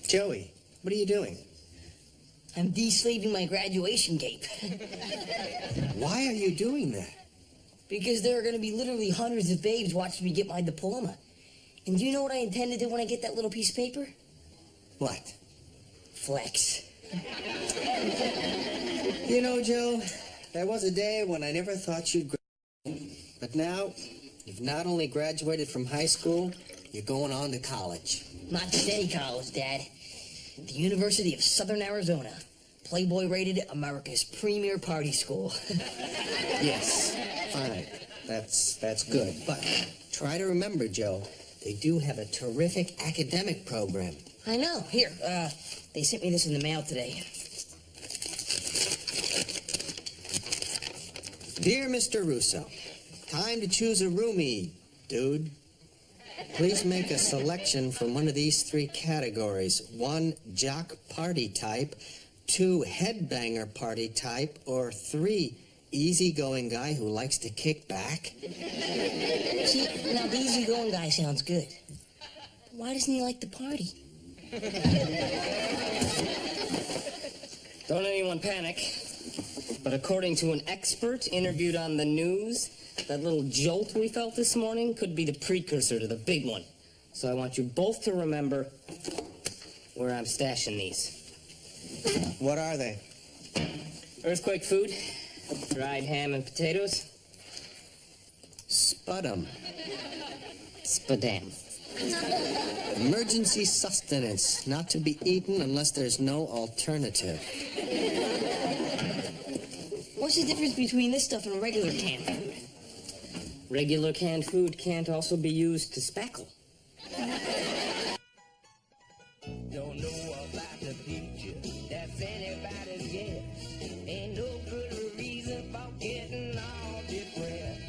Joey, what are you doing? I'm de-slaving my graduation cape. Why are you doing that? Because there are going to be literally hundreds of babes watching me get my diploma. And do you know what I intend to do when I get that little piece of paper? What? Flex. You know, Joe, there was a day when I never thought you'd graduate. But now, you've not only graduated from high school, you're going on to college. Not today, college, Dad. The University of Southern Arizona. Playboy rated America's premier party school. Yes, fine. That's good. But try to remember, Joe, they do have a terrific academic program. I know. Here, they sent me this in the mail today. Dear Mr. Russo, time to choose a roomie, dude. Please make a selection from one of these three categories. 1, jock party type. 2, headbanger party type. Or 3, easygoing guy who likes to kick back. See, now the easygoing guy sounds good. Why doesn't he like to party? Don't anyone panic. But according to an expert interviewed on the news, that little jolt we felt this morning could be the precursor to the big one. So I want you both to remember where I'm stashing these. What are they? Earthquake food, dried ham and potatoes. Spud'em. Spadam. Emergency sustenance, not to be eaten unless there's no alternative. What's the difference between this stuff and regular canned food? Regular canned food can't also be used to spackle. Don't know about the future, that's anybody's guess. Ain't no good reason for getting all depressed.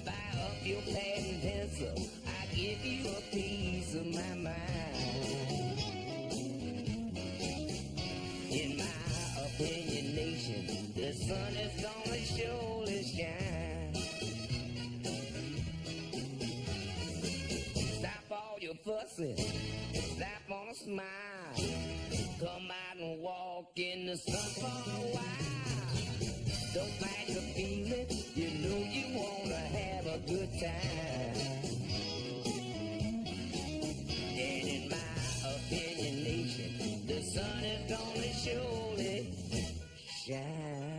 Buy up your pad and pencil, I give you a piece of my mind. In my opinion, nation, the sun is gonna surely shine. Your fussing, slap on a smile, come out and walk in the sun for a while. Don't fight the feeling, you know you wanna have a good time. And in my opinion, nation, the sun is gonna surely shine.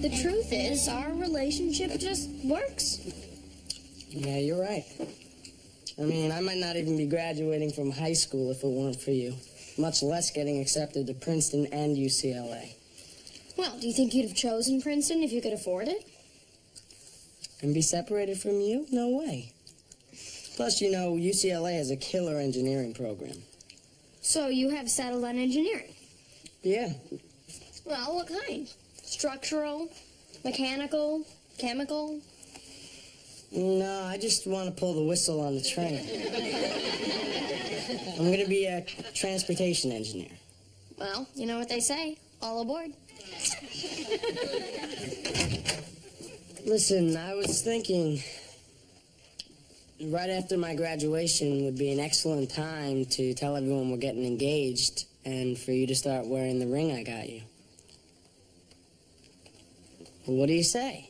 The truth is, our relationship just works. Yeah, you're right. I mean, I might not even be graduating from high school if it weren't for you, much less getting accepted to Princeton and UCLA. Well, do you think you'd have chosen Princeton if you could afford it? And be separated from you? No way. Plus, you know, UCLA has a killer engineering program. So you have settled on engineering? Yeah. Well, what kind? Structural, mechanical, chemical? No, I just want to pull the whistle on the train. I'm going to be a transportation engineer. Well, you know what they say, all aboard. Listen, I was thinking right after my graduation would be an excellent time to tell everyone we're getting engaged and for you to start wearing the ring I got you. Well, what do you say?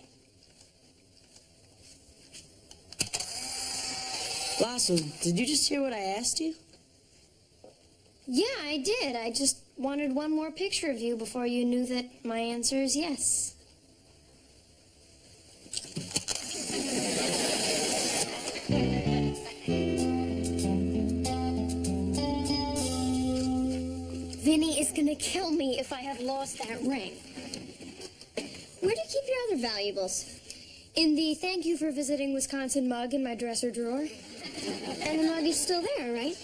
Blossom, did you just hear what I asked you? Yeah, I did. I just wanted one more picture of you before you knew that my answer is yes. Vinny is gonna kill me if I have lost that ring. Where do you keep your other valuables? In the thank you for visiting Wisconsin mug in my dresser drawer. And the mug is still there, right?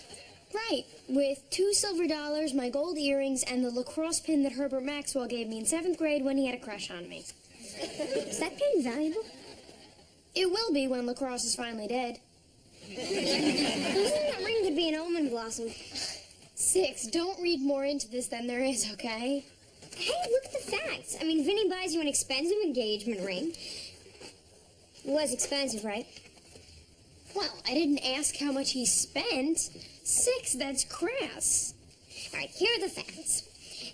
Right, with 2 silver dollars, my gold earrings, and the lacrosse pin that Herbert Maxwell gave me in 7th grade when he had a crush on me. Is that pin valuable? It will be when lacrosse is finally dead. That ring could be an omen, Blossom. Six, don't read more into this than there is, okay? Hey, look at the facts. I mean, Vinny buys you an expensive engagement ring. It was expensive, right? Well, I didn't ask how much he spent. Six, that's crass. All right, here are the facts.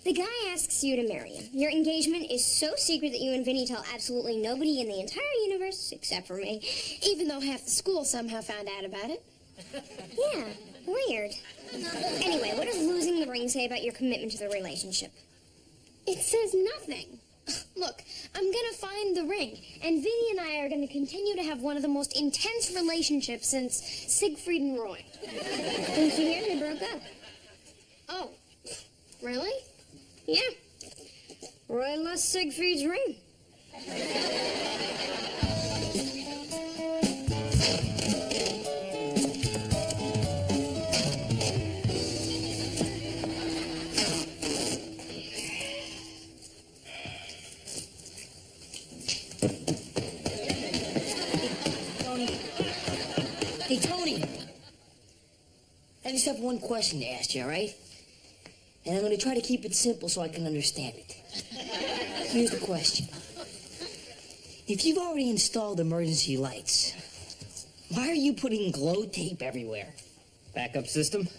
The guy asks you to marry him. Your engagement is so secret that you and Vinny tell absolutely nobody in the entire universe, except for me, even though half the school somehow found out about it. Yeah, weird. Anyway, what does losing the ring say about your commitment to the relationship? It says nothing. Look, I'm gonna find the ring, and Vinny and I are gonna continue to have one of the most intense relationships since Siegfried and Roy. Didn't you hear? They broke up. Oh, really? Yeah. Roy lost Siegfried's ring. Hey, Tony. I just have one question to ask you, all right? And I'm going to try to keep it simple so I can understand it. Here's the question. If you've already installed emergency lights, why are you putting glow tape everywhere? Backup system?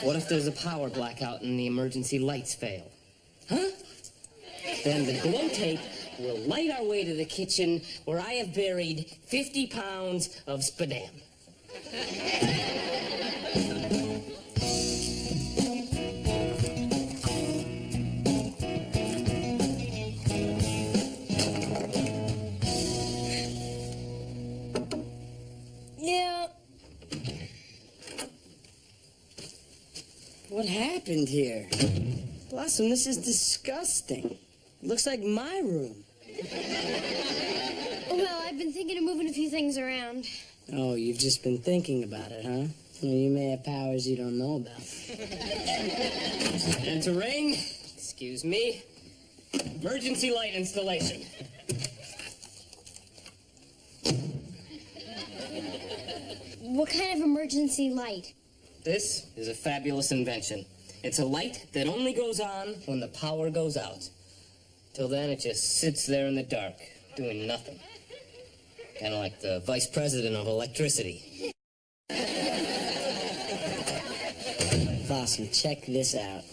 What if there's a power blackout and the emergency lights fail? Huh? Then the glow tape will light our way to the kitchen where I have buried 50 pounds of spadam. Yeah. What happened here? Blossom, this is disgusting. Looks like my room. Well, I've been thinking of moving a few things around. Oh, you've just been thinking about it, huh? Well, you may have powers you don't know about. Enter ring. Excuse me. Emergency light installation. What kind of emergency light? This is a fabulous invention. It's a light that only goes on when the power goes out. Till then, it just sits there in the dark, doing nothing. Kind of like the vice president of electricity. Blossom, check this out.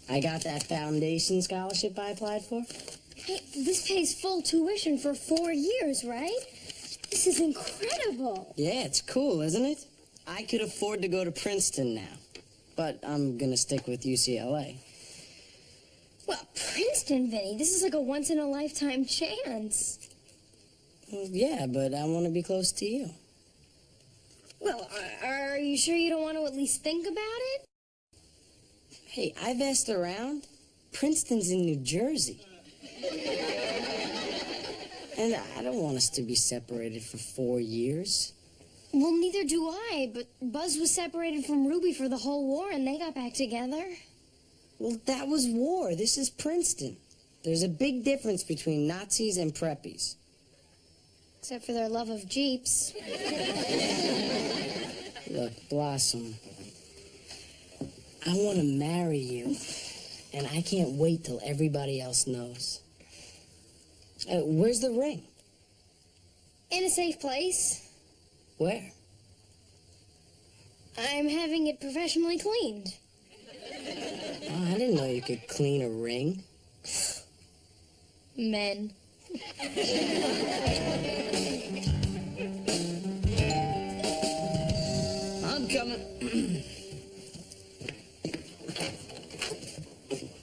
I got that foundation scholarship I applied for. Hey, this pays full tuition for 4 years, right? This is incredible. Yeah, it's cool, isn't it? I could afford to go to Princeton now. But I'm gonna stick with UCLA. Well, Princeton, Vinny, this is like a once-in-a-lifetime chance. Well, yeah, but I want to be close to you. Well, are you sure you don't want to at least think about it? Hey, I've asked around. Princeton's in New Jersey. And I don't want us to be separated for 4 years. Well, neither do I, but Buzz was separated from Ruby for the whole war, and they got back together. Well, that was war. This is Princeton. There's a big difference between Nazis and preppies. Except for their love of Jeeps. Look, Blossom, I want to marry you, and I can't wait till everybody else knows. Where's the ring? In a safe place. Where? I'm having it professionally cleaned. Oh, I didn't know you could clean a ring. Men. I'm coming.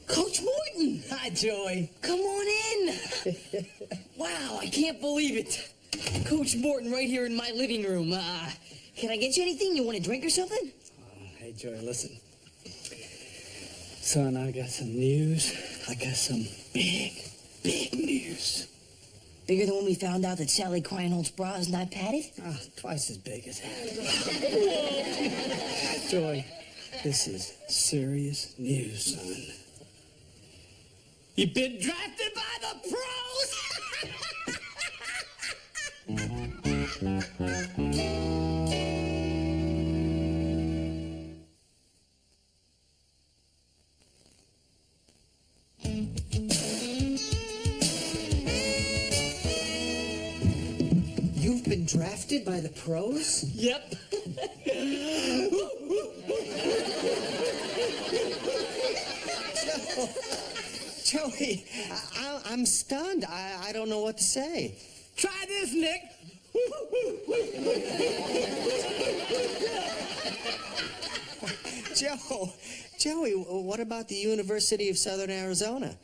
Coach Morton! Hi, Joey. Come on in! Wow, I can't believe it. Coach Morton right here in my living room. Can I get you anything? You want a drink or something? Hey, Joey, listen. Son, I got some news. I got some big news. Bigger than when we found out that Sally Kreinholt's bra is not padded? Ah, twice as big as that. Joey, this is serious news, son. You've been drafted by the pros! been drafted by the pros? Yep. Joey, I'm stunned. I don't know what to say. Try this, Nick. Joey, what about the University of Southern Arizona?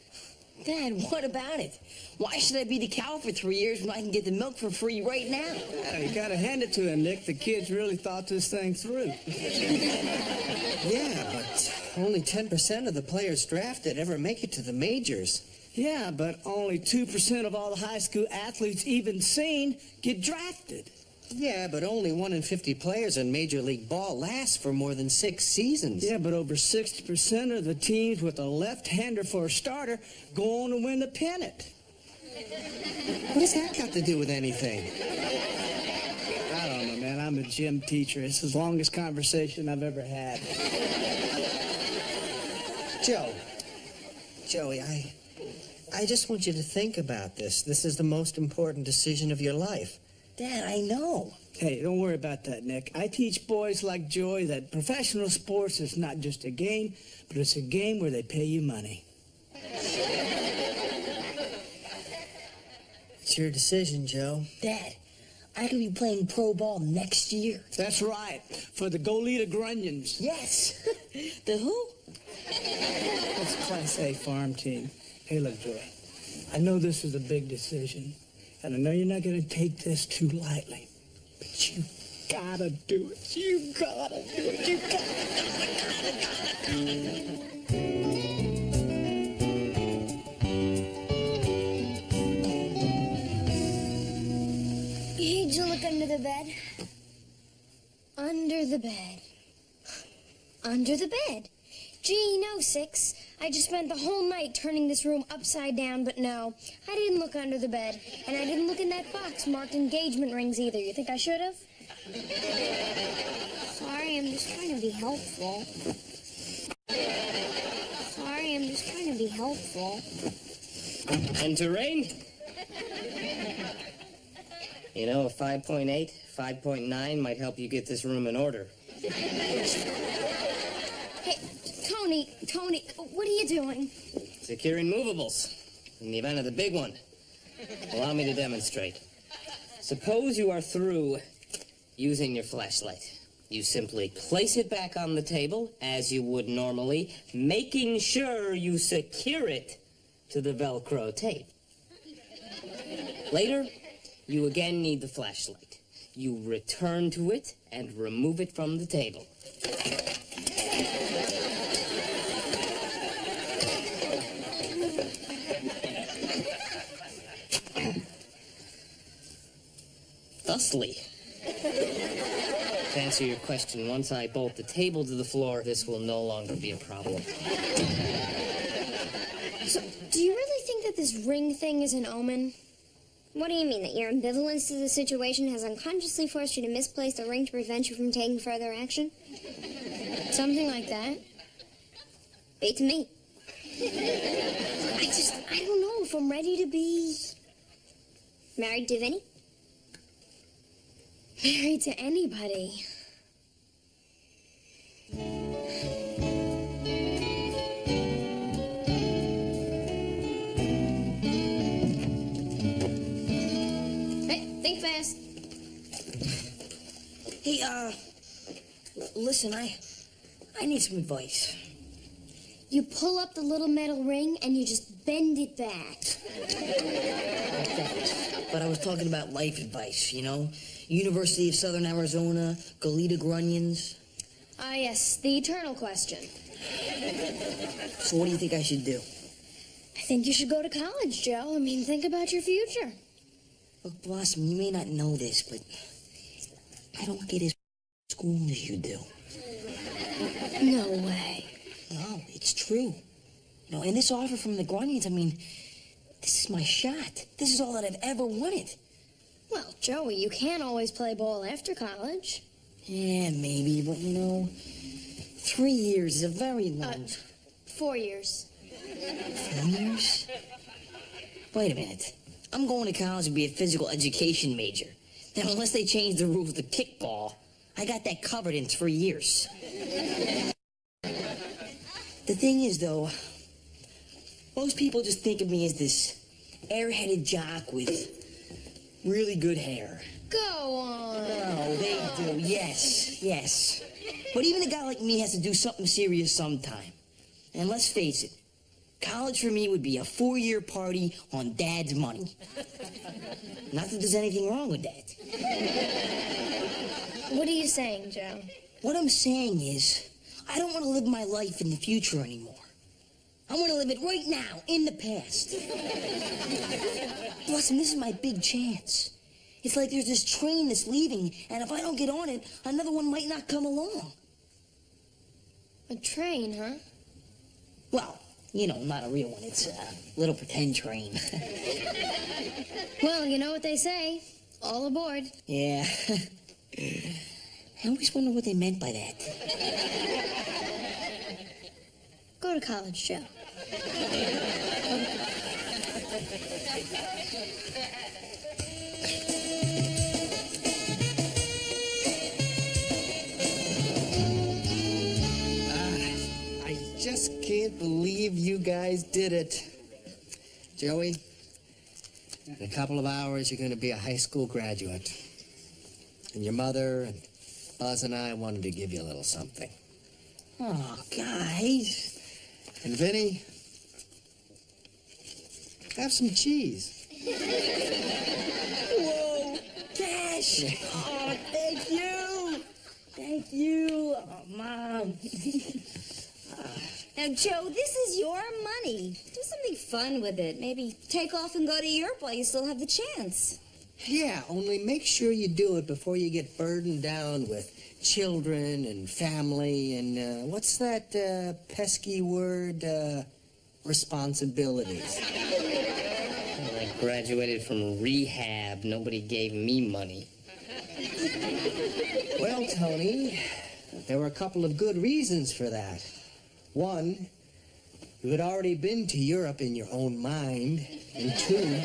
Dad, what about it? Why should I be the cow for 3 years when I can get the milk for free right now? You gotta hand it to him, Nick. The kids really thought this thing through. Yeah, but only 10% of the players drafted ever make it to the majors. Yeah, but only 2% of all the high school athletes even seen get drafted. Yeah, but only 1 in 50 players in Major League Ball lasts for more than 6 seasons. Yeah, but over 60% of the teams with a left-hander for a starter go on to win the pennant. What does that got to do with anything? I don't know, man. I'm a gym teacher. It's the longest conversation I've ever had. Joey, I just want you to think about this. This is the most important decision of your life. Dad, I know. Hey, don't worry about that, Nick. I teach boys like Joey that professional sports is not just a game, but it's a game where they pay you money. It's your decision, Joe. Dad, I could be playing pro ball next year. That's right, for the Goleta Grunions. Yes. The who? That's a Class A farm team. Hey, look, Joey, I know this is a big decision, and I know you're not going to take this too lightly, but you gotta do it. You gotta do it. You Did you look under the bed? Under the bed. Under the bed. Gee, no, Six. I just spent the whole night turning this room upside down, but no. I didn't look under the bed, and I didn't look in that box marked engagement rings either. You think I should have? Sorry, I'm just trying to be helpful. Sorry, I'm just trying to be helpful. Entering. You know, a 5.8, 5.9 might help you get this room in order. Hey, Tony, what are you doing? Securing movables in the event of the big one. Allow me to demonstrate. Suppose you are through using your flashlight. You simply place it back on the table as you would normally, making sure you secure it to the Velcro tape. Later, you again need the flashlight. You return to it and remove it from the table. Thusly. To answer your question, once I bolt the table to the floor, this will no longer be a problem. So, do you really think that this ring thing is an omen? What do you mean, that your ambivalence to the situation has unconsciously forced you to misplace the ring to prevent you from taking further action? Something like that. Beats me. I don't know if I'm ready to be married to Vinny. Married to anybody. Hey, think fast. Hey, listen, I need some advice. You pull up the little metal ring and you just bend it back. But I was talking about life advice, you know? University of Southern Arizona, Goleta Grunions. Ah, yes, the eternal question. So what do you think I should do? I think you should go to college, Joe. I mean, think about your future. Look, Blossom, you may not know this, but I don't get as school as you do. No way. No, it's true. You know, and this offer from the Grunions, I mean, this is my shot. This is all that I've ever wanted. Well, Joey, you can't always play ball after college. Yeah, maybe, but you know, 3 years is a very long... 4 years. 4 years? Wait a minute. I'm going to college to be a physical education major. Now, unless they change the rules to kickball, I got that covered in 3 years. The thing is, though, most people just think of me as this airheaded jock with really good hair. Go on. No, they do. Yes. But even a guy like me has to do something serious sometime. And let's face it, college for me would be a 4-year party on Dad's money. Not that there's anything wrong with that. What are you saying, Joe? What I'm saying is, I don't want to live my life in the future anymore. I want to live it right now, in the past. Listen, this is my big chance. It's like there's this train that's leaving, and if I don't get on it, another one might not come along. A train, huh? Well, you know, not a real one. It's a little pretend train. Well, you know what they say. All aboard. Yeah. I always wonder what they meant by that. Go to college, Joe. I just can't believe you guys did it. Joey, in a couple of hours, you're going to be a high school graduate. And your mother and Buzz and I wanted to give you a little something. Oh, guys. And Vinny, have some cheese. Whoa, Cash. Oh, thank you. Thank you. Oh, Mom. Now, Joe, this is your money. Do something fun with it. Maybe take off and go to Europe while you still have the chance. Yeah, only make sure you do it before you get burdened down with children and family and, what's that pesky word? Responsibilities. When I graduated from rehab, nobody gave me money. Well, Tony, there were a couple of good reasons for that. One, you had already been to Europe in your own mind. And two,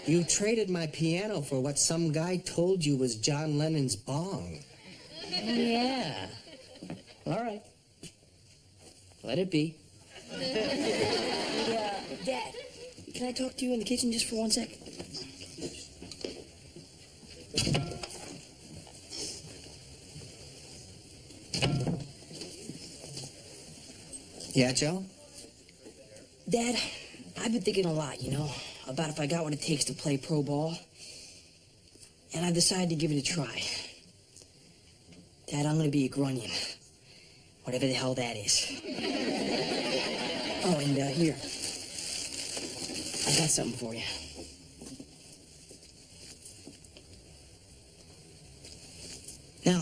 you traded my piano for what some guy told you was John Lennon's bong. Yeah. All right. Let it be. Dad, can I talk to you in the kitchen just for 1 second? Yeah, Joe? Dad, I've been thinking a lot, you know, about if I got what it takes to play pro ball. And I've decided to give it a try. Dad, I'm going to be a grunion. Whatever the hell that is. Oh, and here. I got something for you. Now,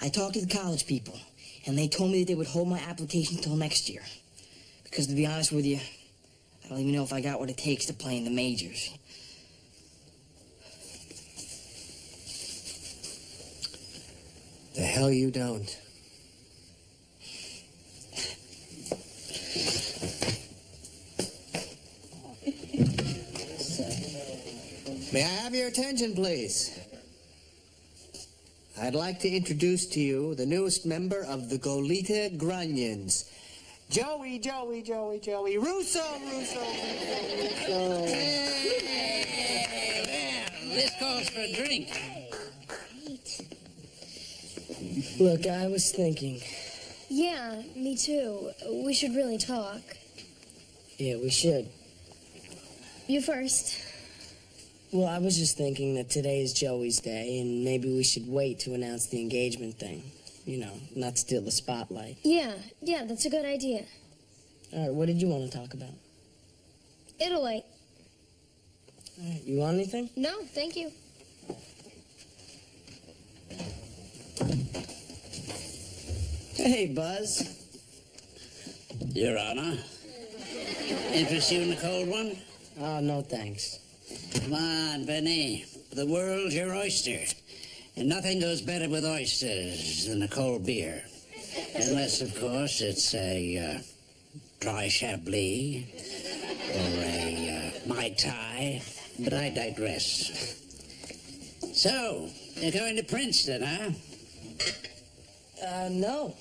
I talked to the college people, and they told me that they would hold my application till next year. Because to be honest with you, I don't even know if I got what it takes to play in the majors. The hell you don't. May I have your attention, please? I'd like to introduce to you the newest member of the Goleta Grunions. Joey Russo. This calls for a drink. Look, I was thinking. Yeah, me too. We should really talk. Yeah, we should. You first. Well, I was just thinking that today is Joey's day, and maybe we should wait to announce the engagement thing. You know, not steal the spotlight. Yeah, that's a good idea. All right, what did you want to talk about? It'll wait. All right, you want anything? No, thank you. Hey, Buzz. Your Honor. Interest you in the cold one? Oh, no thanks. Come on, Benny. The world's your oyster. And nothing goes better with oysters than a cold beer. Unless, of course, it's a dry Chablis or a Mai Tai. But I digress. So, you're going to Princeton, huh? No.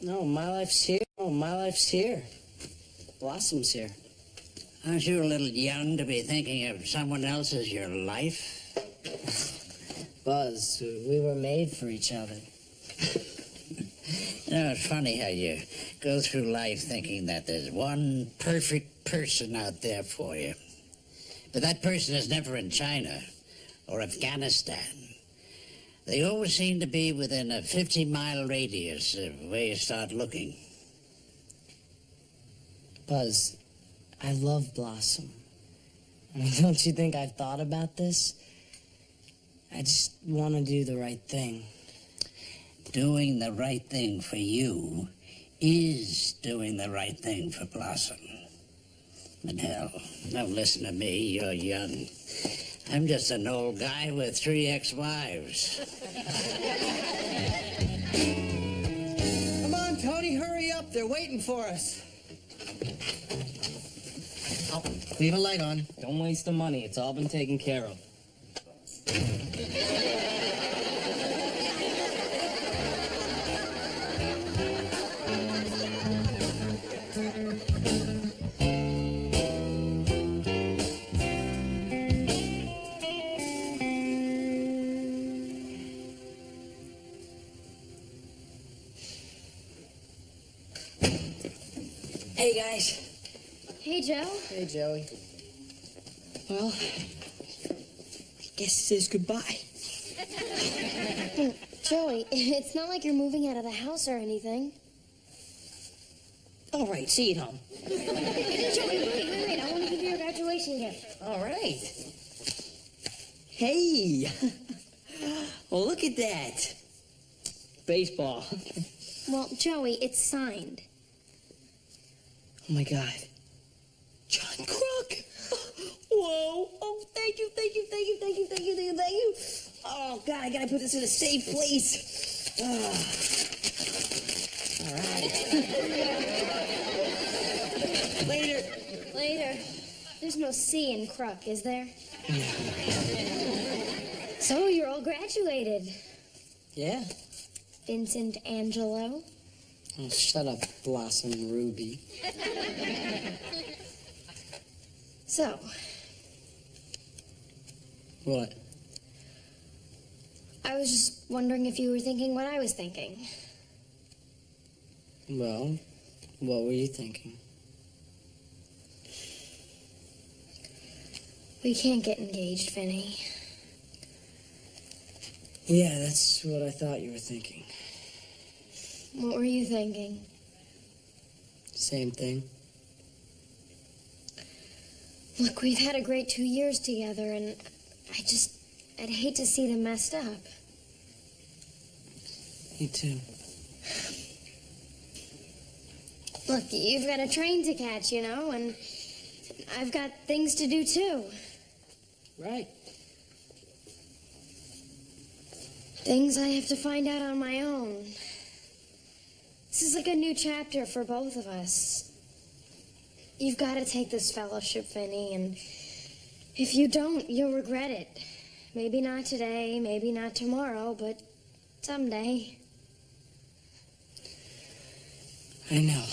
No, my life's here. Oh, my life's here. Blossom's here. Aren't you a little young to be thinking of someone else as your life? Buzz, we were made for each other. You know, it's funny how you go through life thinking that there's one perfect person out there for you. But that person is never in China or Afghanistan. They always seem to be within a 50-mile radius of where you start looking. Buzz, I love Blossom. I mean, don't you think I've thought about this? I just want to do the right thing. Doing the right thing for you is doing the right thing for Blossom. But hell, don't listen to me, you're young. I'm just an old guy with 3 ex-wives. Come on, Tony, hurry up. They're waiting for us. Oh, leave a light on. Don't waste the money. It's all been taken care of. Hey, guys. Hey, Joe. Hey, Joey. Well, I guess it says goodbye. Joey, it's not like you're moving out of the house or anything. All right, see you at home. Joey, wait. I want to give you a graduation gift. All right. Hey. Well, look at that. Baseball. Well, Joey, it's signed. Oh, my God. John Crook. Whoa. Oh, thank you. Oh, God, I got to put this in a safe place. Oh. All right. Later. There's no C in Crook, is there? So, you're all graduated. Yeah. Vincent Angelo. Oh, shut up, Blossom Ruby. So, What? I was just wondering if you were thinking what I was thinking. Well, what were you thinking? We can't get engaged, Vinny. Yeah, that's what I thought you were thinking. What were you thinking? Same thing. Look, we've had a great 2 years together, and I'd hate to see them messed up. Me too. Look, you've got a train to catch, you know, and I've got things to do, too. Right. Things I have to find out on my own. This is like a new chapter for both of us. You've got to take this fellowship, Vinny, and if you don't, you'll regret it. Maybe not today, maybe not tomorrow, but someday. I know.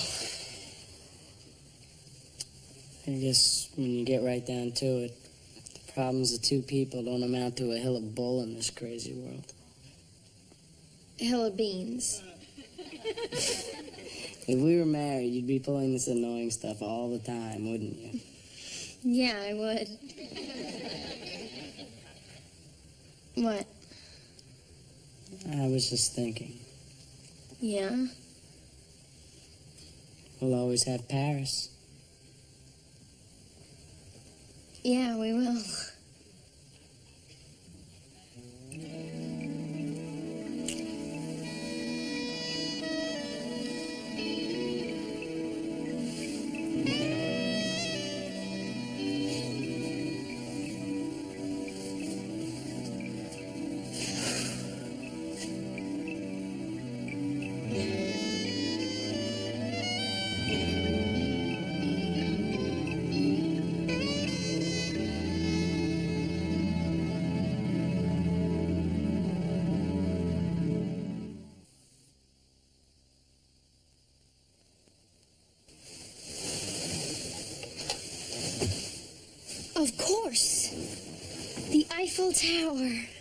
I guess when you get right down to it, the problems of two people don't amount to a hill of bull in this crazy world. A hill of beans. If we were married, you'd be pulling this annoying stuff all the time, wouldn't you? Yeah, I would. What? I was just thinking. Yeah? We'll always have Paris. Yeah, we will. course. The Eiffel Tower.